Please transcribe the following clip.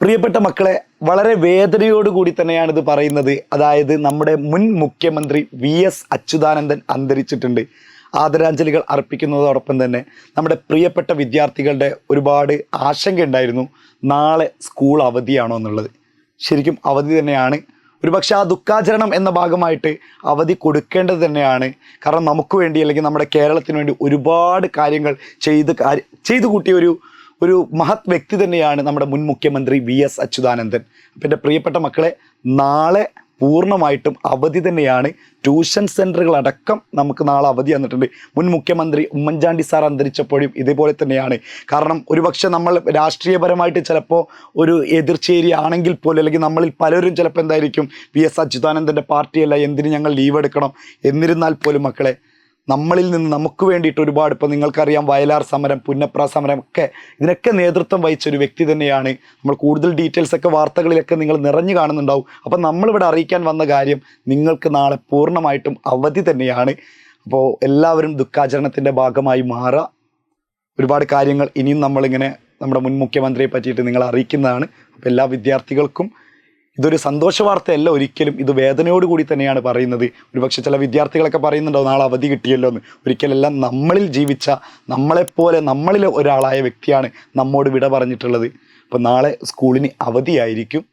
പ്രിയപ്പെട്ട മക്കളെ, വളരെ വേദനയോടുകൂടി തന്നെയാണ് ഇത് പറയുന്നത്. അതായത് നമ്മുടെ മുൻ മുഖ്യമന്ത്രി VS അച്യുതാനന്ദൻ അന്തരിച്ചിട്ടുണ്ട്. ആദരാഞ്ജലികൾ അർപ്പിക്കുന്നതോടൊപ്പം തന്നെ നമ്മുടെ പ്രിയപ്പെട്ട വിദ്യാർത്ഥികളുടെ ഒരുപാട് ആശങ്ക ഉണ്ടായിരുന്നു, നാളെ സ്കൂൾ അവധിയാണോ എന്നുള്ളത്. ശരിക്കും അവധി തന്നെയാണ്. ഒരുപക്ഷെ ആ ദുഃഖാചരണം എന്ന ഭാഗമായിട്ട് അവധി കൊടുക്കേണ്ടത് തന്നെയാണ്. കാരണം നമുക്ക് വേണ്ടി, അല്ലെങ്കിൽ നമ്മുടെ കേരളത്തിന് വേണ്ടി ഒരുപാട് കാര്യങ്ങൾ ചെയ്തു കൂട്ടിയ ഒരു മഹത് വ്യക്തി തന്നെയാണ് നമ്മുടെ മുൻ മുഖ്യമന്ത്രി VS അച്യുതാനന്ദൻ. അപ്പം എൻ്റെ പ്രിയപ്പെട്ട മക്കളെ, നാളെ പൂർണ്ണമായിട്ടും അവധി തന്നെയാണ്. ട്യൂഷൻ സെൻറ്ററുകളടക്കം നമുക്ക് നാളെ അവധി വന്നിട്ടുണ്ട്. മുൻ മുഖ്യമന്ത്രി ഉമ്മൻചാണ്ടി സാർ അന്തരിച്ചപ്പോഴും ഇതേപോലെ തന്നെയാണ്. കാരണം ഒരുപക്ഷെ നമ്മൾ രാഷ്ട്രീയപരമായിട്ട് ചിലപ്പോൾ ഒരു എതിർചേരി ആണെങ്കിൽ പോലും, അല്ലെങ്കിൽ നമ്മളിൽ പലരും ചിലപ്പോൾ എന്തായിരിക്കും, VS അച്യുതാനന്ദൻ്റെ പാർട്ടിയല്ല, എന്തിന് ഞങ്ങൾ ലീവ് എടുക്കണം. എന്നിരുന്നാൽ പോലും മക്കളെ, നമ്മളിൽ നിന്ന് നമുക്ക് വേണ്ടിയിട്ട് ഒരുപാട്, ഇപ്പോൾ നിങ്ങൾക്കറിയാം, വയലാർ സമരം, പുന്നപ്ര സമരം ഒക്കെ, ഇതിനൊക്കെ നേതൃത്വം വഹിച്ച ഒരു വ്യക്തി തന്നെയാണ്. നമ്മൾ കൂടുതൽ ഡീറ്റെയിൽസ് ഒക്കെ വാർത്തകളിലൊക്കെ നിങ്ങൾ നിറഞ്ഞു കാണുന്നുണ്ടാവും. അപ്പം നമ്മളിവിടെ അറിയിക്കാൻ വന്ന കാര്യം, നിങ്ങൾക്ക് നാളെ പൂർണ്ണമായിട്ടും അവധി തന്നെയാണ്. അപ്പോൾ എല്ലാവരും ദുഃഖാചരണത്തിൻ്റെ ഭാഗമായി മാറുക. ഒരുപാട് കാര്യങ്ങൾ ഇനിയും നമ്മളിങ്ങനെ നമ്മുടെ മുൻ മുഖ്യമന്ത്രിയെ പറ്റിയിട്ട് നിങ്ങളെ അറിയിക്കുന്നതാണ്. അപ്പോൾ എല്ലാ വിദ്യാർത്ഥികൾക്കും ഇതൊരു സന്തോഷ വാർത്തയല്ല ഒരിക്കലും, ഇത് വേദനയോടുകൂടി തന്നെയാണ് പറയുന്നത്. ഒരുപക്ഷെ ചില വിദ്യാർത്ഥികളൊക്കെ പറയുന്നുണ്ടാവും നാളെ അവധി കിട്ടിയല്ലോ എന്ന്. ഒരിക്കലെല്ലാം നമ്മളിൽ ജീവിച്ച, നമ്മളെപ്പോലെ നമ്മളിൽ ഒരാളായ വ്യക്തിയാണ് നമ്മോട് വിട പറഞ്ഞിട്ടുള്ളത്. അപ്പോൾ നാളെ സ്കൂളിന് അവധിയായിരിക്കും.